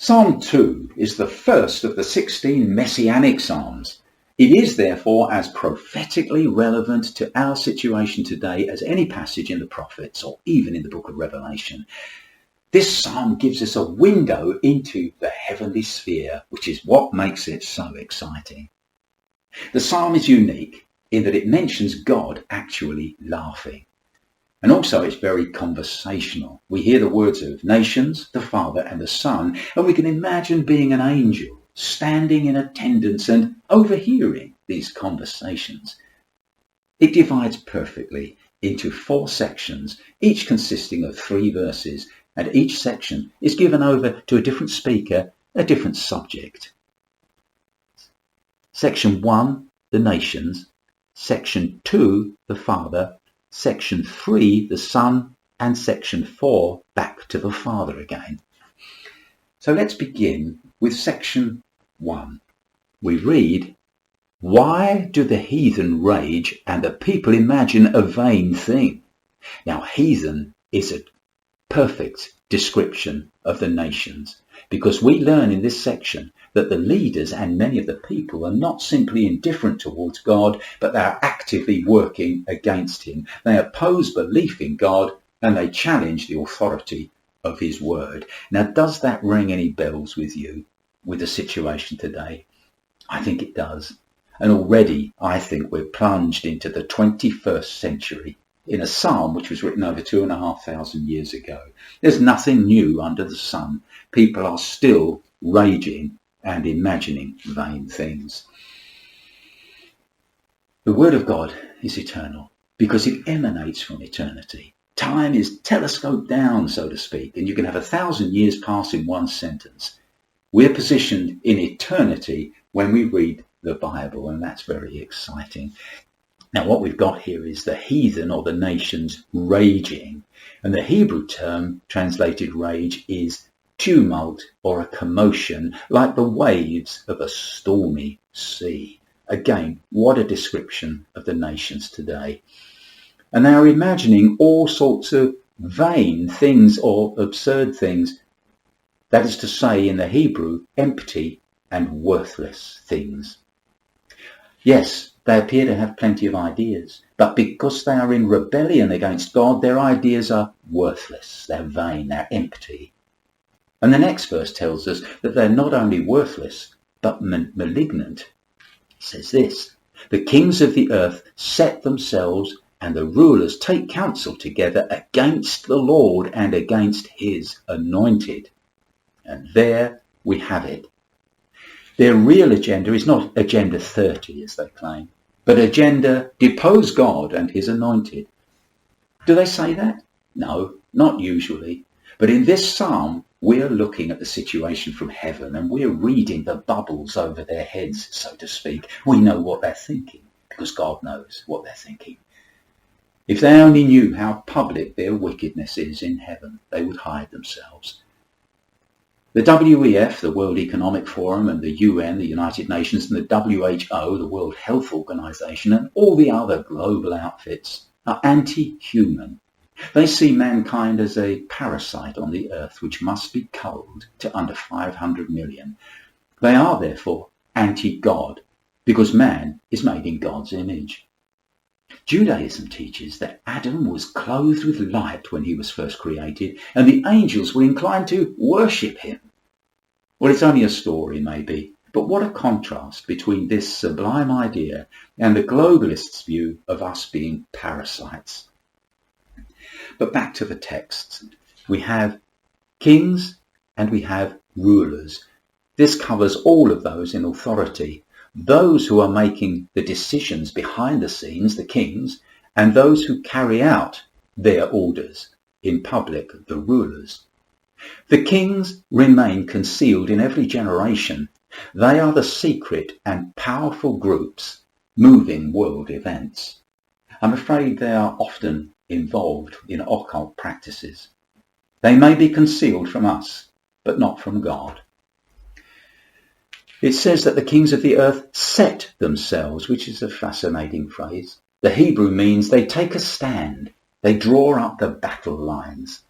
Psalm 2 is the first of the 16 messianic psalms. It is therefore as prophetically relevant to our situation today as any passage in the prophets or even in the book of Revelation. This psalm gives us a window into the heavenly sphere, which is what makes it so exciting. The psalm is unique in that it mentions God actually laughing. And also it's very conversational. We hear the words of nations, the Father and the Son, and we can imagine being an angel standing in attendance and overhearing these conversations. It divides perfectly into 4 sections, each consisting of 3 verses, and each section is given over to a different speaker, a different subject. Section 1, the nations. Section 2, the Father. Section 3, the Son, and Section 4, back to the Father again. So let's begin with Section 1. We read, "Why do the heathen rage and the people imagine a vain thing?" Now, heathen is a perfect description of the nations, because we learn in this section that the leaders and many of the people are not simply indifferent towards God, but they are actively working against him. They oppose belief in God and they challenge the authority of his word. Now, does that ring any bells with you, with the situation today? I think it does. And already I think we're plunged into the 21st century in a psalm which was written over 2,500 years ago. There's nothing new under the sun. People are still raging and imagining vain things. The word of God is eternal because it emanates from eternity. Time is telescoped down, so to speak, and you can have 1,000 years pass in one sentence. We're positioned in eternity when we read the Bible, and that's very exciting. Now, what we've got here is the heathen or the nations raging, and the Hebrew term translated rage is tumult or a commotion, like the waves of a stormy sea. Again, what a description of the nations today. And they are imagining all sorts of vain things or absurd things. That is to say, in the Hebrew, empty and worthless things. Yes, they appear to have plenty of ideas, but because they are in rebellion against God, their ideas are worthless, they're vain, they're empty. And the next verse tells us that they're not only worthless, but malignant. It says this, "The kings of the earth set themselves and the rulers take counsel together against the Lord and against his anointed." And there we have it. Their real agenda is not Agenda 30, as they claim, but agenda depose God and his anointed. Do they say that? No, not usually. But in this psalm, we're looking at the situation from heaven and we're reading the bubbles over their heads, so to speak. We know what they're thinking because God knows what they're thinking. If they only knew how public their wickedness is in heaven, they would hide themselves. The WEF, the World Economic Forum, and the UN, the United Nations, and the WHO, the World Health Organization, and all the other global outfits are anti-human. They see mankind as a parasite on the earth which must be culled to under 500 million. They are therefore anti-God because man is made in God's image. Judaism teaches that Adam was clothed with light when he was first created, and the angels were inclined to worship him. Well, it's only a story, maybe, but what a contrast between this sublime idea and the globalists' view of us being parasites. But back to the texts. We have kings and we have rulers. This covers all of those in authority. Those who are making the decisions behind the scenes, the kings, and those who carry out their orders in public, the rulers. The kings remain concealed in every generation. They are the secret and powerful groups moving world events. I'm afraid they are often involved in occult practices. They may be concealed from us, but not from God. It says that the kings of the earth set themselves, which is a fascinating phrase. The Hebrew means they take a stand. They draw up the battle lines.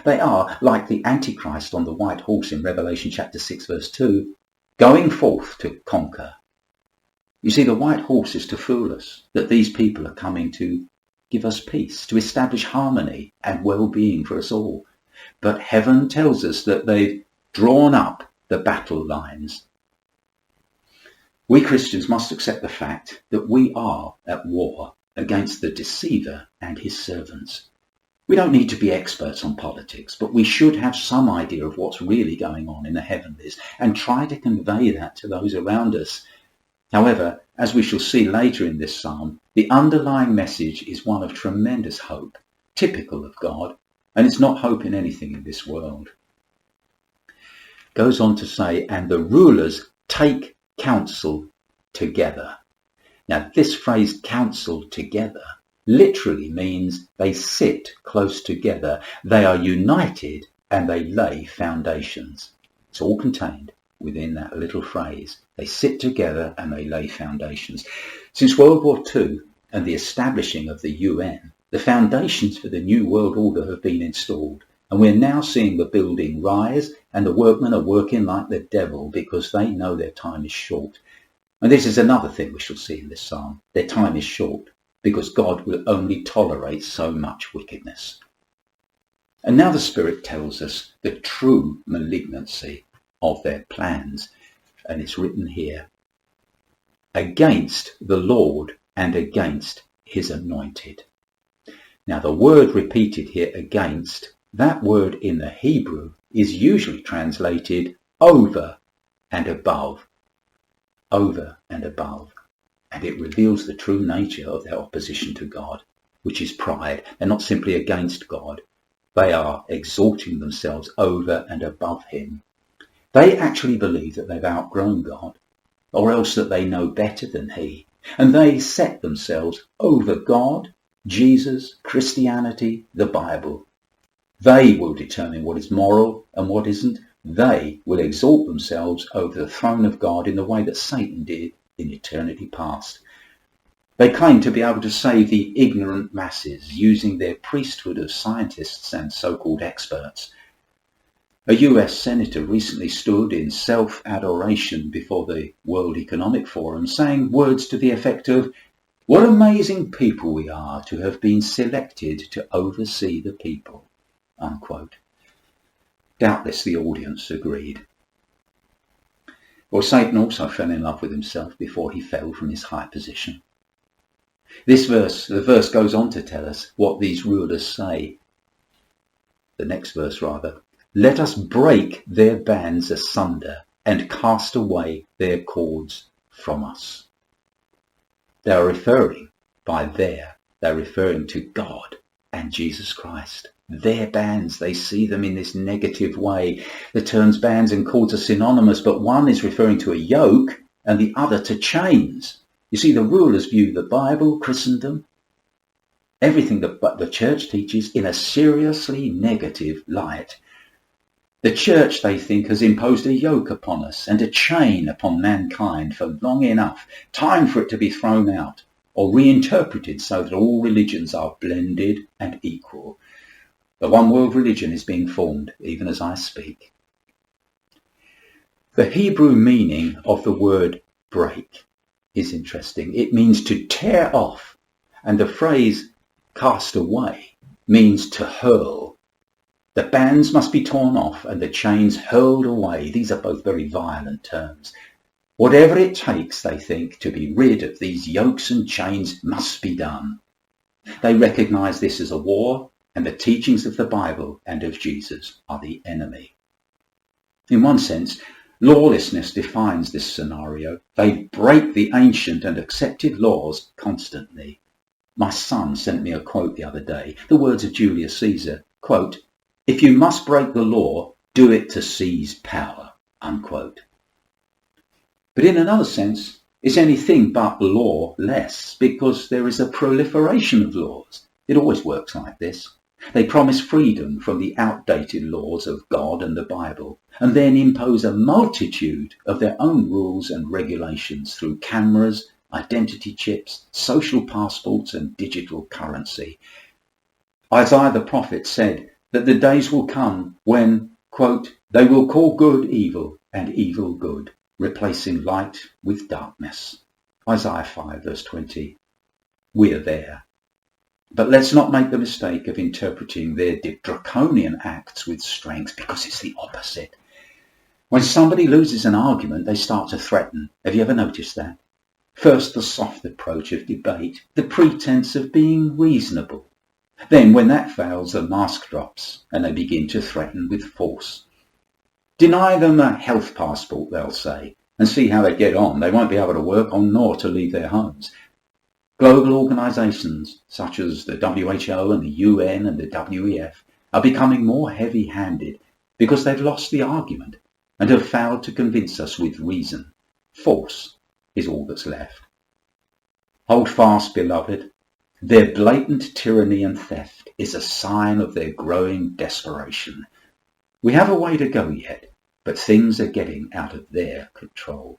They are, like the Antichrist on the white horse in Revelation chapter 6 verse 2, going forth to conquer. You see, the white horse is to fool us that these people are coming to give us peace, to establish harmony and well-being for us all. But heaven tells us that they've drawn up the battle lines. We Christians must accept the fact that we are at war against the deceiver and his servants. We don't need to be experts on politics, but we should have some idea of what's really going on in the heavenlies and try to convey that to those around us. However, as we shall see later in this psalm, the underlying message is one of tremendous hope, typical of God, and it's not hope in anything in this world. Goes on to say, and the rulers take counsel together. Now, this phrase, counsel together, literally means they sit close together, they are united, and they lay foundations. It's all contained within that little phrase. They sit together and they lay foundations. Since World War II and the establishing of the UN, the foundations for the New World Order have been installed, and we're now seeing the building rise, and the workmen are working like the devil because they know their time is short. And this is another thing we shall see in this psalm. Their time is short because God will only tolerate so much wickedness. And now the Spirit tells us the true malignancy of their plans, and it's written here, against the Lord and against his anointed. Now the word repeated here, against, that word in the Hebrew is usually translated over and above. Over and above. And it reveals the true nature of their opposition to God, which is pride. They're not simply against God. They are exalting themselves over and above him. They actually believe that they've outgrown God, or else that they know better than he. And they set themselves over God, Jesus, Christianity, the Bible. They will determine what is moral and what isn't. They will exalt themselves over the throne of God in the way that Satan did in eternity past. They claim to be able to save the ignorant masses using their priesthood of scientists and so-called experts. A US senator recently stood in self-adoration before the World Economic Forum saying words to the effect of, "What amazing people we are to have been selected to oversee the people," unquote. Doubtless the audience agreed. Well, Satan also fell in love with himself before he fell from his high position. The verse goes on to tell us what these rulers say. The next verse rather. Let us break their bands asunder and cast away their cords from us. They are referring they're referring to God and Jesus Christ. Their bands, they see them in this negative way. The terms bands and cords are synonymous, but one is referring to a yoke and the other to chains. You see, the rulers view the Bible, Christendom, everything that the church teaches in a seriously negative light. The church, they think, has imposed a yoke upon us and a chain upon mankind for long enough. Time for it to be thrown out or reinterpreted so that all religions are blended and equal. The one world religion is being formed even as I speak. The Hebrew meaning of the word break is interesting. It means to tear off, and the phrase cast away means to hurl. The bands must be torn off and the chains hurled away. These are both very violent terms. Whatever it takes, they think, to be rid of these yokes and chains must be done. They recognize this as a war, and the teachings of the Bible and of Jesus are the enemy. In one sense, lawlessness defines this scenario. They break the ancient and accepted laws constantly. My son sent me a quote the other day, the words of Julius Caesar, quote, "If you must break the law, do it to seize power," unquote. But in another sense, it's anything but lawless, because there is a proliferation of laws. It always works like this. They promise freedom from the outdated laws of God and the Bible, and then impose a multitude of their own rules and regulations through cameras, identity chips, social passports, and digital currency. Isaiah the prophet said that the days will come when, quote, they will call good evil and evil good, replacing light with darkness. Isaiah 5 verse 20. We are there. But let's not make the mistake of interpreting their draconian acts with strength, because it's the opposite. When somebody loses an argument, they start to threaten. Have you ever noticed that? First, the soft approach of debate, the pretense of being reasonable. Then, when that fails, the mask drops and they begin to threaten with force. Deny them a health passport, they'll say, and see how they get on. They won't be able to work on nor to leave their homes. Global organisations such as the WHO and the UN and the WEF are becoming more heavy-handed because they've lost the argument and have failed to convince us with reason. Force is all that's left. Hold fast, beloved. Their blatant tyranny and theft is a sign of their growing desperation. We have a way to go yet, but things are getting out of their control.